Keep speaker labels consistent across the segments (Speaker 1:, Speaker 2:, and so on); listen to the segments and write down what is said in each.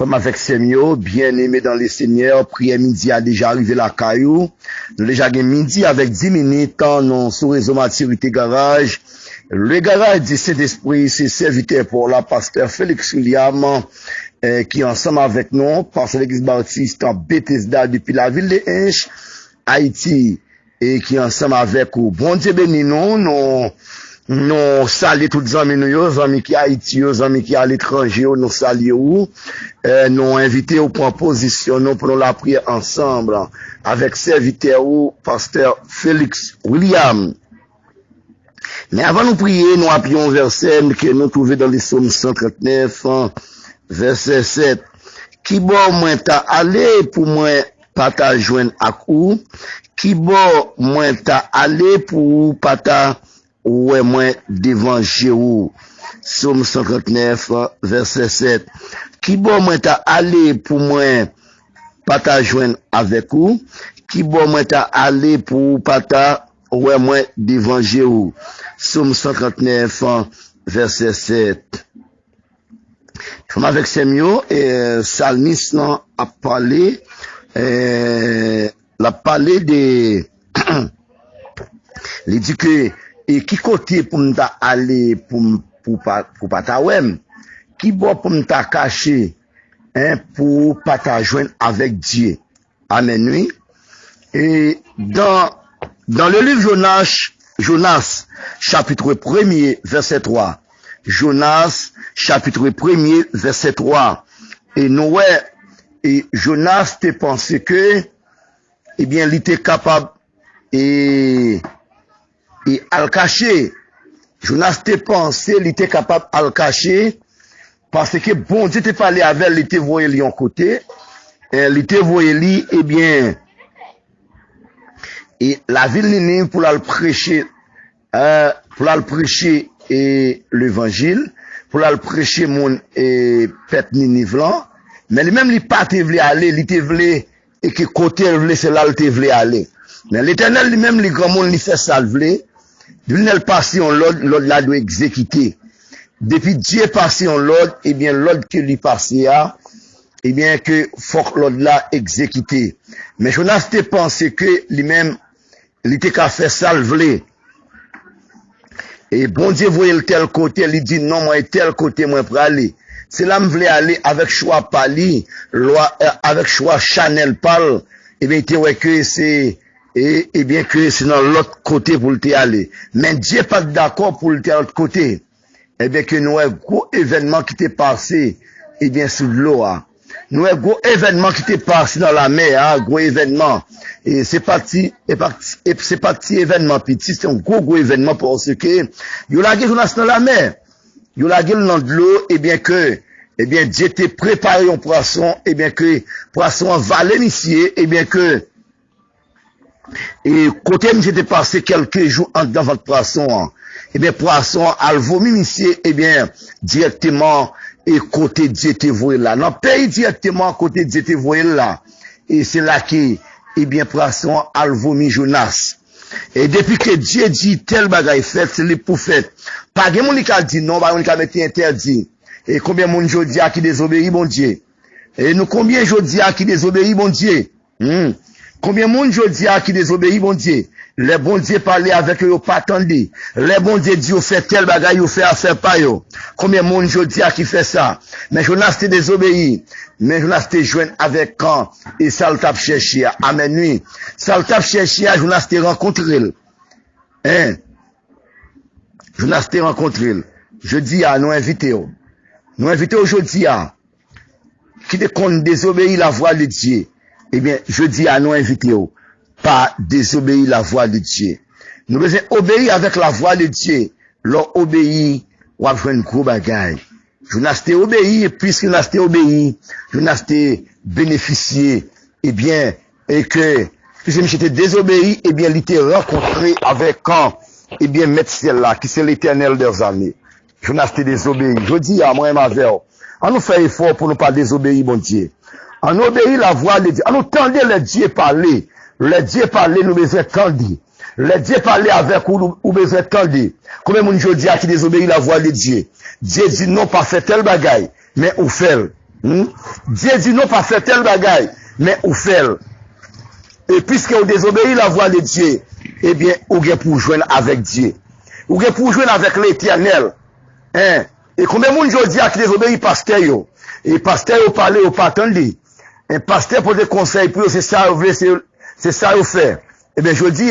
Speaker 1: Femme avec Semio, bien aimé dans les seigneurs, prière midi a déjà arrivé la caillou. Nous déjà gagné midi avec 10 minutes, non sous réseau maturité garage. Le garage du Saint-Esprit, c'est serviteur pour la pasteur Félix William, qui est ensemble avec nous, pasteur l'église baptiste en Bethesda depuis la ville de Hinch, Haïti, et qui est ensemble avec vous. Bon Dieu béni nous saluons tous les amis, nous, amis qui Haïti, les amis qui à l'étranger, nous saluons, nous invitons pour en position, nous pour la prière ensemble, avec serviteur ou pasteur Félix William. Mais avant de prier, nous appuyons un verset que nous trouvons dans les psaumes 139, verset 7. Qui bon moins t'a allé pour moi pas t'a joindre à coup? Qui bon moins t'a allé pour pas t'a ouais moins devant Jéhu? Psaume 139, verset 7. Qui bon moins t'a allé pour moi pas t'a joindre avec vous? Qui bon moins t'a allé pour pas t'a ouais moins devant Jéhu? Psaume 139, verset 7. Comme avec Semio, Salmis a parlé, l'a parlé de, il dit que, et qui côté pour m'ta aller pour pas ta ouem, qui bon pour m'ta cacher, pour pas ta joindre avec Dieu. Amen, oui. Et dans le livre Jonas, chapitre 1er, verset 3. Jonas, chapitre 1er, verset 3. Et Noé, et Jonas te pensé que, eh bien, il était capable, et à le cacher. Jonas te pensé, il était capable à le cacher, parce que bon Dieu te parlé avec, il te voyé lui en côté, il te voyé lui, eh bien, et la ville pour la prêcher, et l'évangile, pour la prêcher mon et peuple Ninive, mais lui-même il pas te voulait aller, il te voulait et que côté il voulait c'est là il te voulait aller. Mais l'Éternel lui-même les grands monde il fait ça le voulait, lui n'a passé en l'ordre là doit exécuter. Depuis Dieu passé en l'ordre, et bien l'ordre que lui passé a, et bien que faut que l'ordre là exécuter. Mais Jonas te pensé que lui-même il était qu'à faire ça le voulait. Et bon Dieu voyait le tel côté, il dit non, moi tel côté, moi pour aller. C'est là, je voulais aller avec choix Pali, avec choix Chanel Pal, et bien, tu vois que c'est, et bien que c'est dans l'autre côté pour le aller. Mais Dieu pas d'accord pour le l'autre côté. Et bien que nous avons un gros événement qui t'est passé, et bien sous l'eau, nous avons un gros événement qui t'est passé dans la mer, gros événement. Et c'est parti événement petit, c'est un gros événement parce que, yo la gueule dans la mer. Yo la gueule dans de l'eau, et bien Dieu t'a préparé un poisson, et bien que, poisson va l'initier, et bien que, et côté j'étais passé quelques jours dans votre poisson, et bien poisson, a vomi initier, et bien, directement, et côté Dieu te voyé là. Dans le pays directement, côté Dieu te voyé là. Et c'est là que, eh bien, poisson, a vomi Jonas. Et depuis que Dieu dit tel bagaille fait, c'est le pour fait. Pas de monde qui a dit non, pas de monde qui a été interdit. Et combien de monde jodi a qui désobéit, bon Dieu? Et nous, combien jodi a qui désobéit, bon Dieu? Combien de monde jodi a qui désobéit, bon Dieu? Les bons dieux parlaient avec eux, pas attendez. Les bons dieux disent, vous faites tel bagaille, vous faites affaire pas yo. Combien de monde jodi a qui fait ça? Mais Jonas te désobéi. Mais Jonas te joint avec quand? Et ça le tape cherché. Amen, oui. Ça le tape cherché, Jonas te rencontré. Hein? Jonas te rencontré. Je dis à nous inviter. Nous inviter aujourd'hui à qui te compte désobéir la voix de Dieu. Eh bien, je dis à nous inviter. Pas désobéir la voix de Dieu. Nous devons obéir avec la voix de Dieu. Leur obéir, ou avoir une gros bagaille. Jonas t'ai obéi, et puisque Jonas t'ai obéi, Jonas t'ai bénéficié, eh bien, et que, puisque j'étais désobéi, eh bien, il était rencontré avec quand, eh bien, maître ciel-là, qui c'est l'éternel des armées. Jonas t'ai désobéi. Je dis à moi et ma verre, on nous fait effort pour ne pas désobéir, mon Dieu. On obéit la voix de Dieu. On nous tendait le Dieu parler. Le Dieu parler, nous besoin tendre. Le Dieu parler avec ou besoin tendre. Combien de gens qui désobéit la voix de Dieu? Dieu dit non, pas fait tel bagaille, mais ou fait. Dieu dit non, pas faire tel bagaille, mais ou faire. Et puisque vous désobéissez la voix de Dieu, eh bien, vous avez pour joindre avec Dieu. Vous avez pour joindre avec l'Éternel. Hein? Et combien de monde aujourd'hui qui désobéit pasteur yo? Et pasteur yo parle, yo pas attendre. Un pasteur pour des conseils pour c'est ça c'est ça vous fait. Eh bien, je dis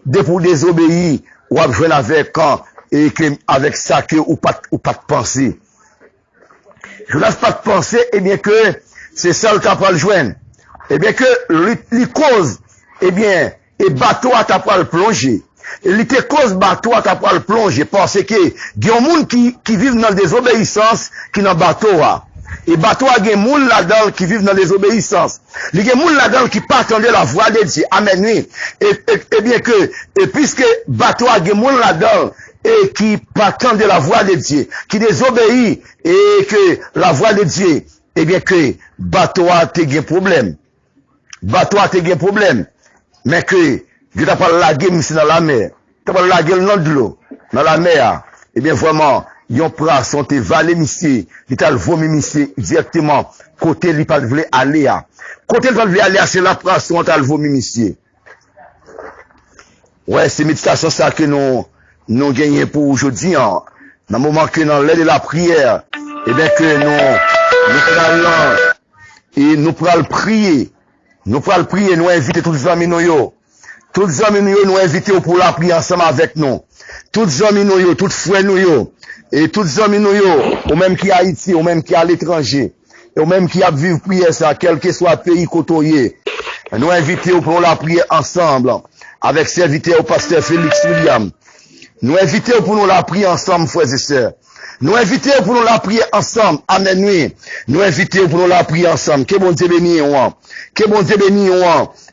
Speaker 1: de pour désobéir, ou à joindre avec quand et que avec ça que ou pas de penser. Je laisse pas de penser, eh bien que c'est ça le temps pour le joindre. Eh bien que les causes, eh bien, et bateau à ta le plonger. Et les causes bateau à ta le plonger parce que il y a des gens qui vivent dans la désobéissance qui dans bateau. Et bateau a des gens là-dedans qui vivent dans la désobéissance. Il y a des gens là-dedans qui pas attendre la voix de Dieu. Amen, oui. Et bien que, et puisque bateau a des gens là-dedans, et qui pas attendre la voix de Dieu, qui désobéit, et que la voix de Dieu, eh bien que bateau a des problèmes. Bateau a des problèmes. Mais que, Dieu t'a pas lagué dans la mer. T'as pas lagué dans de l'eau, dans la mer. Eh bien, vraiment, yon pras sont te valé monsieur, il t'a vomi monsieur directement, côté li pas voulait aller à. Côté li pas voulait aller à, c'est la pras sont t'a vomi monsieur. Ouais, c'est méditation ça que nous gagnons pour aujourd'hui, hein. Dans le moment que dans l'aide de la prière, eh bien que nous prenons prier. Nous prenons prier, nous inviter tous les amis nous. Tous les amis nous inviter pour la prière ensemble avec nous. Tous les amis nous, tous les frères nous, et tous les amis nous, ou même qui à Haïti, ou même qui à l'étranger, et ou même qui a vivre prière ça, quel que soit le pays côtoyé. Nous inviter pour la prière ensemble, avec serviteur au pasteur Félix William. Nous inviter pour nous la prière ensemble, frères et sœurs. Nous inviter pour nous la prier ensemble. Amen, oui. Nous inviter pour nous la prier ensemble. Que bon Dieu bénisse, que bon Dieu bénisse,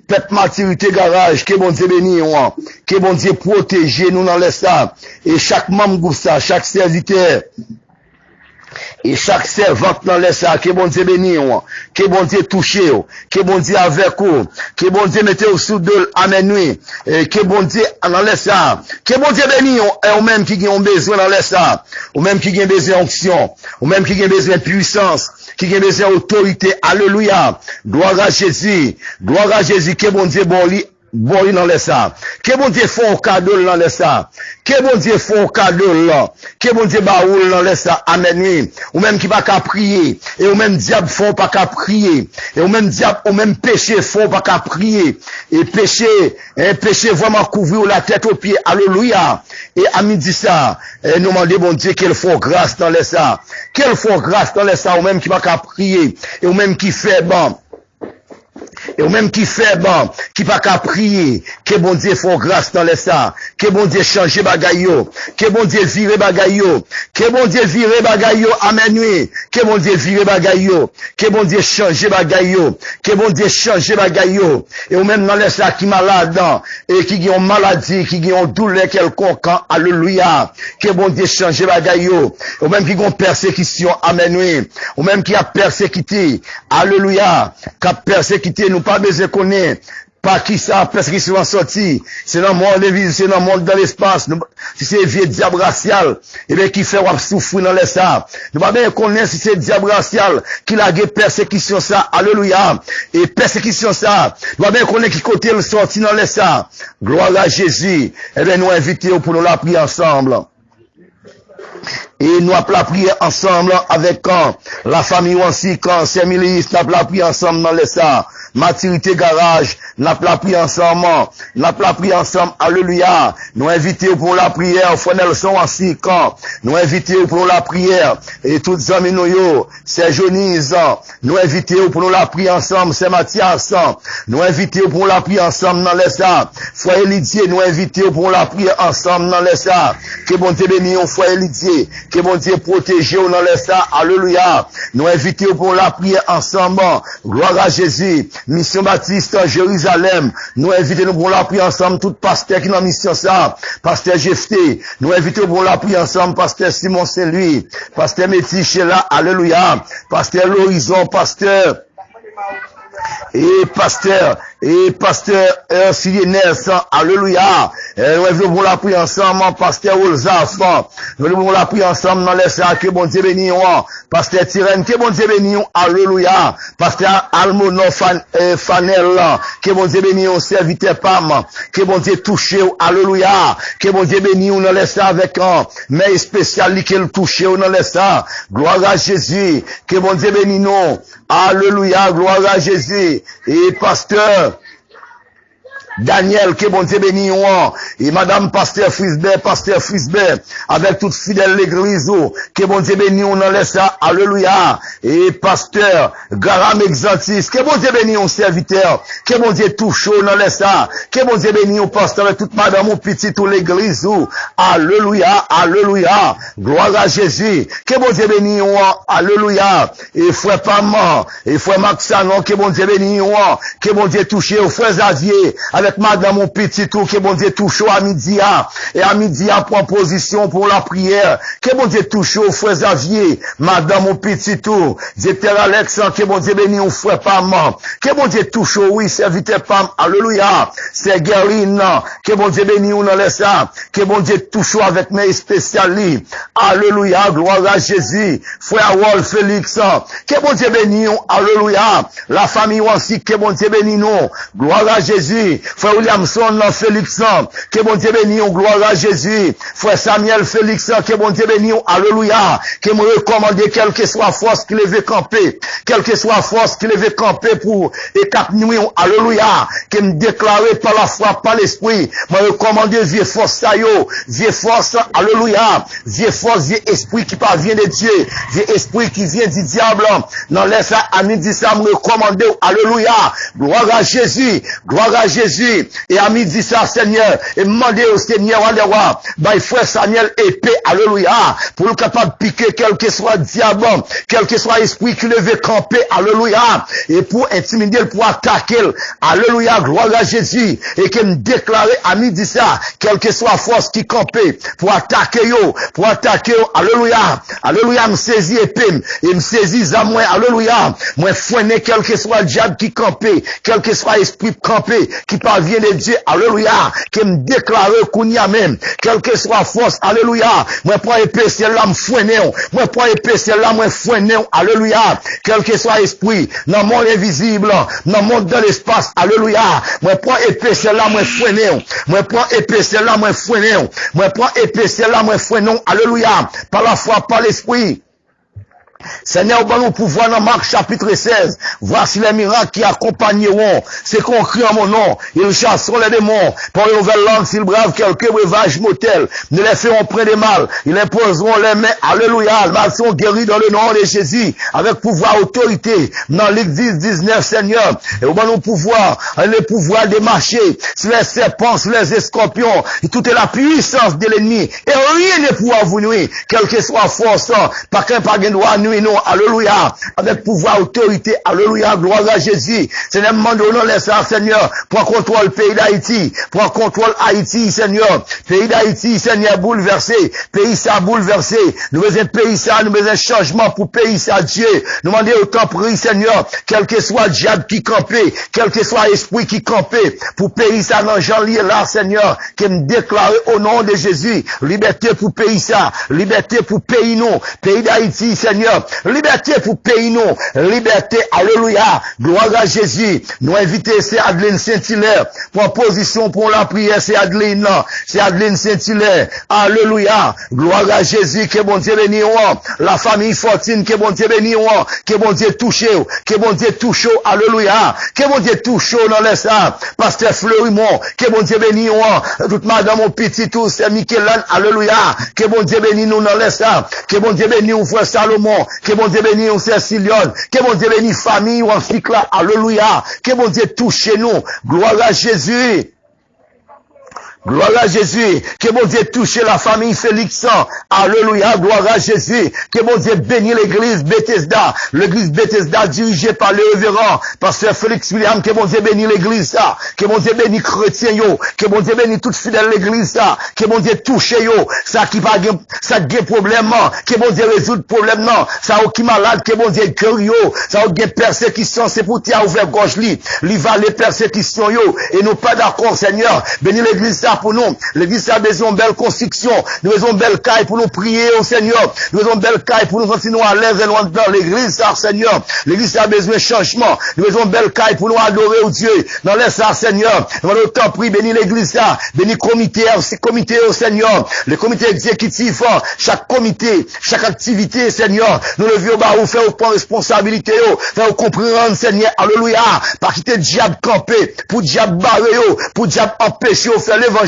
Speaker 1: peuple maturité garage, que bon Dieu bénisse, que bon Dieu protège nous dans les ça. Et chaque membre ça, chaque serviteur, et chaque servante dans les ça, que bon Dieu bénisse, que bon Dieu touche, que bon Dieu avec vous, que bon Dieu mette au sous de amen, oui. Et que bon Dieu dans les ça, que bon Dieu bénisse, et ou même qui ont besoin dans les ça, ou même qui ont besoin d'onction, ou même qui ont besoin de puissance, qui ont besoin d'autorité, alléluia, gloire à Jésus, que bon Dieu bon dans les ça, que bon Dieu font cadeau dans les ça, que bon Dieu font cadeau là, que bon Dieu baoul dans les ça, amen, oui. Ou même qui pas qu'à prier, et ou même diable font pas qu'à prier, et ou même diable, ou même péché font pas qu'à prier, et péché vraiment couvrir la tête aux pieds, alléluia. Et à midi ça, nous demandons bon Dieu qu'elle font grâce dans les ça, qu'elle font grâce dans les ça, ou même qui pas qu'à prier, et ou même qui fait bon. Et ou même qui fait bon, qui pas qu'à prier, que bon Dieu font grâce dans les ça, que bon Dieu change bagayo, que bon Dieu vire bagayo, que bon Dieu vire bagayo, amen oui, que bon Dieu vire bagayo, que bon Dieu change bagayo, que bon Dieu change bagayo, et ou même dans les ça qui malade, et qui ont maladie, qui ont douleur quelconque, alléluia, que bon Dieu change bagayo, ou même qui ont persécution, amen oui, ou même qui a persécuté, alléluia, qui a persécuté, nous pas besoin de connaître pas qui ça persécution en sorti, c'est dans le monde de vie, c'est dans le monde dans l'espace, si c'est vieux diable racial, et bien qui fait souffrir dans les ça, nous pas bien connaître si c'est diable racial, qui l'a persécution ça, alléluia, et persécution ça, nous pas bien connaître qui côté le sorti dans les ça, gloire à Jésus, et bien nous inviter pour nous la prier ensemble. Et nous avons la prière ensemble avec la famille aussi, quand c'est milice, nous avons la prière ensemble dans les ça. Maturité garage, nous avons la prière ensemble, nous avons la prière ensemble, alléluia. Nous invitons pour la prière, frère Nelson aussi, quand nous invitons pour la prière, et toutes les amis nous, c'est Jonise, nous invitons pour la prière ensemble, c'est Mathias, nous invitons pour la prière ensemble dans les ça. Frère Lydier, nous invitons pour la prière ensemble dans les ça. Que bon Dieu bénisse, frère Lydier. Que bon Dieu protège nous dans les ça, alléluia. Nous invitons pour la prière ensemble, gloire à Jésus, mission Baptiste, Jérusalem, nous invitons pour la prière ensemble, tout pasteur qui est dans mission ça, pasteur Jefté, nous invitons pour la prière ensemble, pasteur Simon Saint-Louis, pasteur Métis là, alléluia, pasteur L'Horizon, pasteur Et pasteur Sylvie Nelson, alléluia. Nous venons pour la prier ensemble, pasteur Olzaf. Nous venons pour la prier ensemble dans les sacs, que bon Dieu béni. Pasteur Tyrène, que bon Dieu béni, alléluia. Pasteur Almono Fanel, que bon Dieu béni, serviteur Pam, que bon Dieu touché, alléluia. Que bon Dieu béni, on les sacs avec un, mais spécial, qui le touché, on les sacs. Gloire à Jésus, que bon Dieu béni, nous. Alléluia, gloire à Jésus. Et pasteur Daniel, que bon Dieu béni, et madame pasteur Frisbert, avec toute fidèle l'église, que bon Dieu béni, on en laisse ça, alléluia, et pasteur Garam Exantis, que bon Dieu béni, on serviteur, que bon Dieu touche, on en laisse ça, que bon Dieu béni, on pasteur, et toute madame, ou petit, ou l'église, alléluia, alléluia, gloire à Jésus, que bon Dieu béni, alléluia, et frère Paman, et frère Maxanon, que bon Dieu béni, que bon Dieu touche, au frère Xavier, avec madame mon petit tout, que bon Dieu touche à midi, et à midi, prend position pour la prière, que bon Dieu touche au frère Xavier, madame mon petit tout, Dieter Alexandre, que bon Dieu béni au frère Pam, que bon Dieu touche, oui, serviteur Pam, alléluia, c'est Guérine, que bon Dieu béni on en laisse ça, que bon Dieu touche avec mes spécialistes, alléluia, gloire à Jésus, frère Wall Félix, que bon Dieu béni, alléluia, la famille aussi, que bon Dieu béni nous, gloire à Jésus, frère Williamson, Félix, que bon Dieu béni, gloire à Jésus. Frère Samuel Félix, que bon Dieu béni, alléluia. Que me recommande, quelle que soit force qu'il veut camper, quelle que soit force qu'il veut camper pour étape nuit, alléluia. Que me déclarer par la foi, par l'esprit, me recommande vieux force, ça yo, vieux force, alléluia. Vieux force, vieux esprit qui parvient de Dieu, vieux esprit qui vient du diable. Non, laisse à midi, ça me recommande, alléluia. Gloire à Jésus, gloire à Jésus. Et à midi ça, Seigneur, et demander au Seigneur, alléluia, bah, frère Samuel épée, alléluia, pour le capable de piquer quel que soit diable, quel que soit esprit qui le veut camper, alléluia, et pour intimider, pour attaquer, alléluia, gloire à Jésus, et qu'il me déclarer à midi ça, quelle que soit force qui campait, pour attaquer yo, alléluia, alléluia, me saisit épée, et me saisit à moi, alléluia, moi fouiner quel que soit diable qui campait, quel que soit esprit campé, qui parvient de Dieu, alléluia, qui me déclare qu'on y a même, quelle que soit force, alléluia, moi prends épée celle-là, me fouiner, moi prends épée celle-là, moi fouiner, alléluia, quel que soit esprit, dans le monde invisible, dans le monde de l'espace, alléluia, moi prends épée celle-là, moi fouiner, moi prends épée celle-là, moi fouiner, moi prends épée celle-là, moi fouiner, alléluia, par la foi, par l'esprit. Seigneur, bon nous pouvoir dans Marc chapitre 16. Voici les miracles qui accompagneront ceux qu'on crie en mon nom. Ils chasseront les démons. Pour une nouvelle langue, s'ils bravent quelques breuvages mortels, ne les feront point de mal. Ils imposeront les mains. Alléluia. Ils sont guéris dans le nom de Jésus. Avec pouvoir, autorité. Dans Luc 10, 19, Seigneur. Et bon nous pouvoir, le pouvoir de marcher sur les serpents, sur les scorpions. Et toute la puissance de l'ennemi. Et rien ne pourra vous nuire. Quelle que soit force, pas qu'un pas droit nuire. Non, alléluia, avec pouvoir, autorité, alléluia, gloire à Jésus. Seigneur, demandons les ça, Seigneur, prends contrôle pays d'Haïti, prends contrôle Haïti, Seigneur, pays d'Haïti, Seigneur, bouleversé, pays ça bouleversé, nous besoin pays ça, nous besoin changement pour pays ça, Dieu, nous demandons autant prier, Seigneur, quel que soit diable qui campait, quel que soit esprit qui campait, pour pays ça, dans Jean lié là, Seigneur, qui me déclare au nom de Jésus, liberté pour pays ça, liberté pour pays nous, pays d'Haïti, Seigneur, liberté pour pays nous, liberté, alléluia, gloire à Jésus. Nous inviter, c'est Adeline Saint-Hilaire, pour position pour la prière, c'est Adeline Saint-Hilaire, alléluia, gloire à Jésus, que bon Dieu béni, la famille Fortune, que bon Dieu béni, que bon Dieu touche, alléluia, que bon Dieu touche dans les saints, pasteur Fleurimont, que bon Dieu béni, toute madame mon petit tout, c'est Michelan, alléluia, que bon Dieu béni nous dans les saints, que bon Dieu béni, frère Salomon, que bon Dieu béni, on Cécilion, que bon Dieu béni, famille, ou en alléluia, que bon Dieu touche nous, gloire à Jésus. Gloire à Jésus. Que mon Dieu touche la famille Félixan. Alléluia. Gloire à Jésus. Que mon Dieu bénisse l'église Bethesda. L'église Bethesda dirigée par le révérend pasteur Félix William. Que mon Dieu bénisse l'église ça. Que mon Dieu bénisse chrétien yo. Que mon Dieu bénisse toute fidèle l'église ça. Que mon Dieu touche yo. Ça qui va ça gagne problème. Que mon Dieu résout le problème non. Ça qui malade. Que mon Dieu cœur yo. Ça gagne persécution. C'est pour t'y ouvert gorge li. Li va les persécutions yo. Et nous pas d'accord Seigneur. Bénis l'église ça pour nous. L'église a besoin de belle construction. Nous avons une belle caille pour nous prier au Seigneur. Nous avons une belle caille pour nous sentir à l'aise et loin de l'église, ça, Seigneur. L'église a besoin de changement. Nous avons une belle caille pour nous adorer au Dieu. Dans les ça, Seigneur. Nous allons autant prier, bénis l'église, ça. Bénis le comité au Seigneur. Le comité exécutif, chaque comité, chaque activité, Seigneur. Nous le vieux bas, faire au point responsabilité, faire comprendre, Seigneur. Alléluia. Pas quitter le diable campé, pour diable barré, pour diable empêcher de faire l'évangile.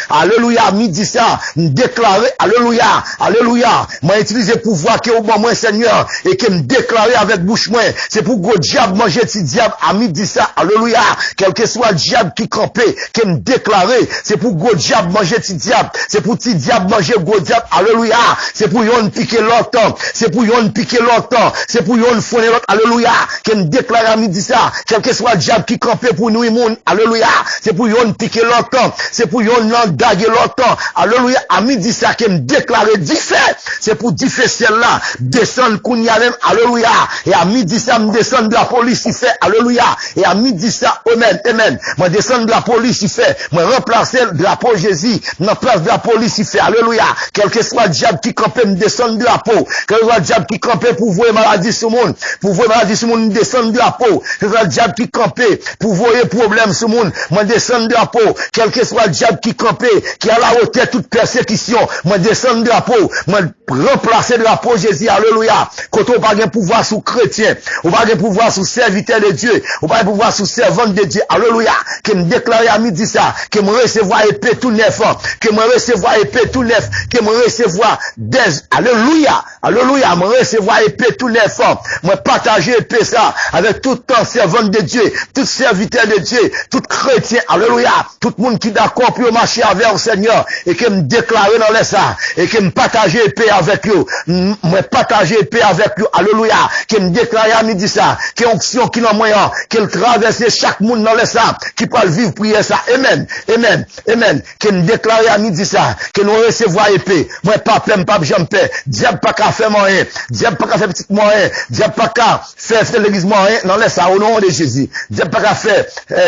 Speaker 1: Alléluia, midi ça, déclarer, alléluia, alléluia. Moi, utiliser pouvoir que au moi, Seigneur, et que me déclarer avec bouche moi. C'est pour gros diable manger petit diable à midi ça, alléluia. Quel que soit le diable qui campait, que me déclarer. C'est pour gros diable manger petit diable. C'est pour petit diable manger gros diable, alléluia. C'est pour yon piquer l'autre. C'est pour yon piquer l'autre. C'est pour yon fonner l'autre, alléluia. Que me déclarer à midi ça. Quel que soit le diable qui campait pour nous, immonde, alléluia. C'est pour yon piquer l'autre. C'est pour yon daguer l'autre. Alléluia. À midi ça, que me déclarer diffé. C'est pour diffé celle-là. Descendre kounya même, alléluia. Et à midi ça, me descendre de la police, il fait, alléluia. Et à midi ça, amen, amen. Moi descendre de la police, il fait. Moi remplacer le drapeau Jésus. Dans place de la police, il fait, alléluia. Quel que soit le diable qui campait, me descendre de la peau. Quel que soit le diable qui campait pour voir maladie sur le monde. Pour voir maladie sur le monde, me descendre de la peau. Quel que soit le diable qui campait pour voir problème sur le monde. Moi descendre de la peau. Quel que soit le diable qui campait, qui a la hauteur toute persécution. Moi descendre de la peau. Moi remplacer de la peau Jésus, alléluia. Quand on va pas pouvoir sous chrétien, on va pas pouvoir sous serviteur de Dieu, on va pas pouvoir sous servante de Dieu, alléluia. Que me déclarer à midi ça, que me recevoir épée tout neuf, que me recevoir épée tout neuf, que me recevoir des, alléluia, alléluia, me recevoir épée tout neuf, moi partager épée ça avec tout temps servante de Dieu, tout serviteur de Dieu, tout chrétien, alléluia, tout le monde qui d'accord pour marcher avec le Seigneur, et que me déclarer dans les ça, et que me partager épée avec eux, moi partager épée avec eux, alléluia, que me déclarer à midi ça, que onction qui n'a moyen, qu'elle traverse chaque monde dans les ça, qui peut vivre prier ça, amen, amen, amen, que me déclarer à midi ça, que nous recevoir épée, moi pas plein, pas jamper, diable pas qu'à faire moyen, diable pas qu'à faire petit moyen, diable pas qu'à faire l'église moyen, dans les ça, au nom de Jésus, diable pas qu'à faire,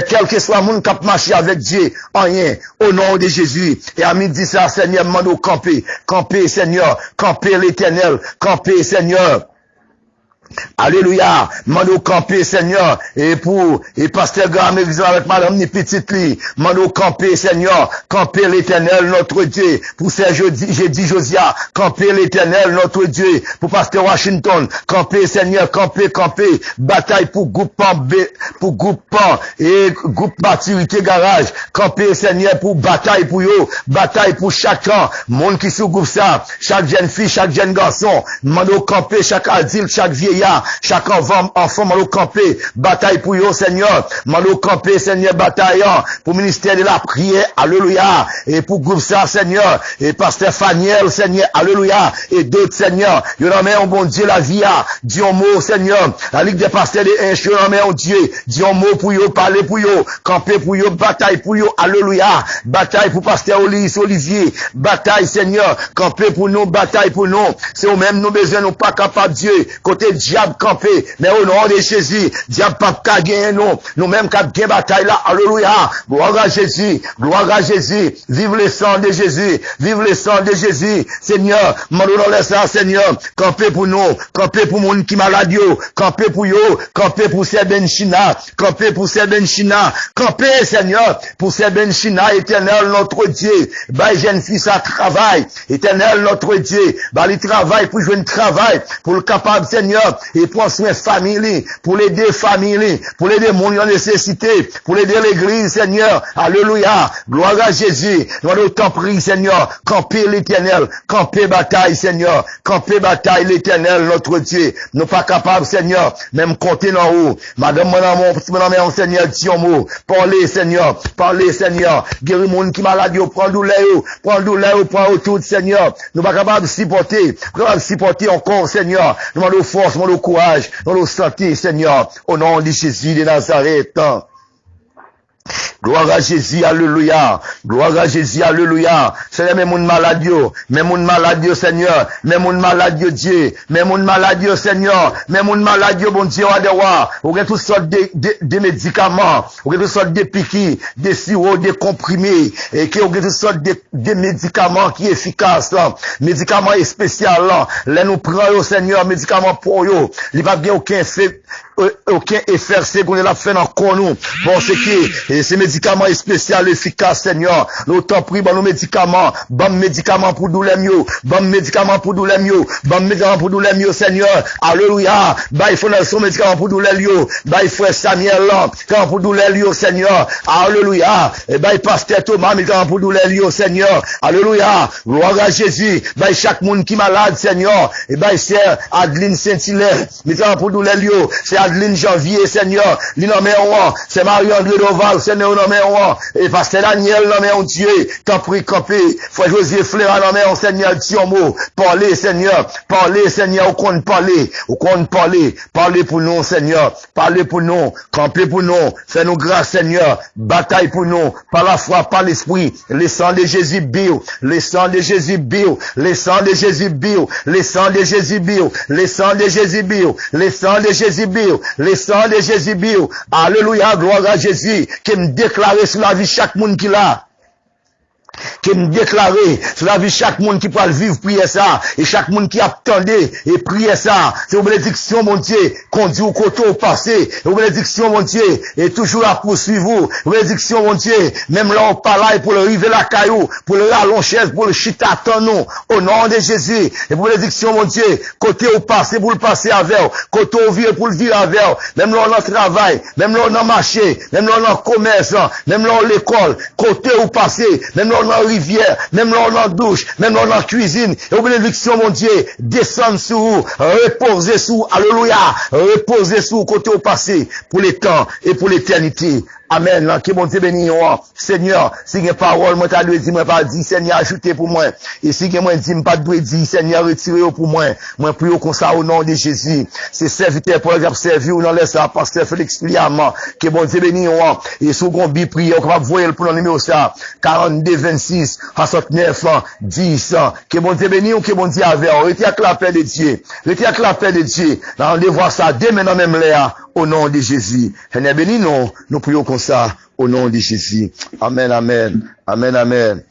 Speaker 1: quel que soit le monde qui marche avec Dieu, rien, au nom de Jésus, et à midi ça, Seigneur, mando camper, camper, Seigneur, camper l'éternel, camper, Seigneur. Alléluia, mando camper Seigneur, et pasteur Graham avec madame ni petite li, mando camper Seigneur, camper l'éternel notre Dieu, pour ce jeudi Josia, camper l'éternel notre Dieu, pour pasteur Washington, camper Seigneur, camper, bataille pour groupement et groupe maturité garage, camper Seigneur pour bataille pour yo, bataille pour chacun, monde qui sous groupe ça, chaque jeune fille, chaque jeune garçon, mando camper chaque adulte, chaque vieillard, chaque enfant malo campé, bataille pour yo Seigneur, malo campé Seigneur, bataille pour ministère de la prière, alléluia, et pour groupe ça Seigneur, et pasteur Faniel Seigneur, alléluia, et d'autres Seigneur, yo nan men bon Dieu la vie, dis un mot Seigneur, la ligue des pasteurs de Inch, yo nan men Dieu, dis un mot pour yo, parler pour yo, camper pour yo, bataille pour yo, alléluia, bataille pour pasteur Olivier, bataille Seigneur, camper pour nous, bataille pour nous, c'est au même nous besoin, nous pas capable Dieu, côté diable campé, mais au nom de Jésus, diable pas qu'à gagner nous mêmes qu'à gagner bataille là, alléluia, gloire à Jésus, vive le sang de Jésus, vive le sang de Jésus, Seigneur, mandons le sang, Seigneur, campé pour nous, campé pour monde qui malade yo, campé pour yo, campé pour Serben China, campé pour Serben China, campé, Seigneur, pour Serben China, éternel notre Dieu, bah, jeune fils à travail, éternel notre Dieu, bah, il travaille pour jouer un travail, pour le capable, Seigneur, Seigneur, et prends soin famille, pour l'aider famille, pour l'aider mon en nécessité, pour l'aider l'église, Seigneur. Alléluia. Gloire à Jésus. Nous allons t'en prier, Seigneur. Camper l'éternel. Camper bataille, Seigneur. Camper bataille, l'éternel, notre Dieu. Nous pas capables, Seigneur, même compter dans haut. Madame, mon Seigneur, dis un mot. Parlez, Seigneur. Parlez, Seigneur. Guéris mon qui malade, prends douleur, prends autour, Seigneur. Nous pas capables de supporter. Capables de supporter encore, Seigneur. Nous demandons force, nous demandons courage, nous demandons santé, Seigneur. Au nom de Jésus de Nazareth. Gloire à Jésus, alléluia. Gloire à Jésus, alléluia. Seigneur, même mon maladie, Seigneur. Même mon maladie, Dieu. Même mon maladie, Seigneur. Même mon maladie, bon Dieu, Adewa. Ou bien toutes sortes de médicaments. Ou bien toutes sortes de piqûres, des sirops, des comprimés. Et qui ou bien toutes sortes de médicaments qui efficaces, là. Médicaments spéciaux, là. Là, nous prenons, Seigneur, médicaments pour eux. Il n'y a pas aucun effet secondaire la fait encore nous. Bon, c'est que, ces médicaments spéciaux, efficaces, Seigneur. Nous t'en prie, bon, nos médicaments, bon médicaments pour douleur mieux, bon médicaments pour douleur mieux, bon médicaments pour douleur mieux, Seigneur. Alléluia. Bah, il faut son médicament pour douleur mieux. Bah, il faut Samuel, là, pour douleur mieux, Seigneur. Alléluia. Et bah, il pasteur Thomas, médicament pour douleur mieux, Seigneur. Alléluia. Gloire à Jésus. Bah, chaque monde qui est malade, Seigneur. Et bah, c'est Adeline Saint-Hilaire, médicament pour douleur mieux. C'est Adeline Janvier, Seigneur. L'innommé on, c'est Marie-André Doval, Seigneur, nommé on. Et pasteur Daniel, nommé on Dieu. T'en prie, campé. Frère José Fléra, nommé on, Seigneur, dis un mot. Parlez, Seigneur. Parlez, Seigneur, au compte parler. Au compte parler. Parlez pour nous, Seigneur. Parlez pour nous. Campez pour nous. Fais-nous grâce, Seigneur. Bataille pour nous. Par la foi, par l'esprit. Le sang de Jésus bio. Le sang de Jésus bio. Le sang de Jésus bio. Le sang de Jésus bio. Le sang de Jésus bio. Le sang de Jésus bio. Le sang de Jésus bio. Alléluia, gloire à Jésus, qui me déclare sur la vie chaque monde qui l'a. Qui me déclare sur la vie chaque monde qui peut vivre prier ça et chaque monde qui attendait et prier ça. C'est une bénédiction, mon Dieu, conduit au côté au passé. Une bénédiction, mon Dieu, et toujours à poursuivre vous. Une bénédiction, mon Dieu, même là on parle pour le river la caillou, pour le rallonger, pour le chita nous, au nom de Jésus. Et pour bénédiction, mon Dieu, côté au passé pour le passer avec, côté au vivre pour le vivre avec, même là on a travail, même là on a marché, même là on a commerce, même là on l'école, côté au passé, même là on a rivière, même là on a douche, même là on a cuisine, et aux bénédictions, mon Dieu, descendre sur vous, reposer sur, alléluia, reposer sur côté au passé, pour les temps et pour l'éternité. Amen. Là, que bon Dieu béni, Seigneur, si il y a parole, moi, t'as dû dire, moi, pas dit, Seigneur, ajoutez pour moi. Et si il y a moi, dit, pas dû dire, Seigneur, retirez pour moi. Moi, prie comme ça au nom de Jésus. C'est serviteur pour exemple, servir ou non, laisse ça, pasteur Félix Liam, que bon Dieu béni, et sous qu'on bi prier, on va voir pour le numéro ça, 42, 26, 69, 10, que bon Dieu béni, ou que bon Dieu avec, retirez avec la paix de Dieu. Retirez avec la paix de Dieu. Là, on voir ça dès maintenant même là, au nom de Jésus. Seigneur béni, nous prions comme ça, au nom de Jésus. Amen, amen. Amen, amen.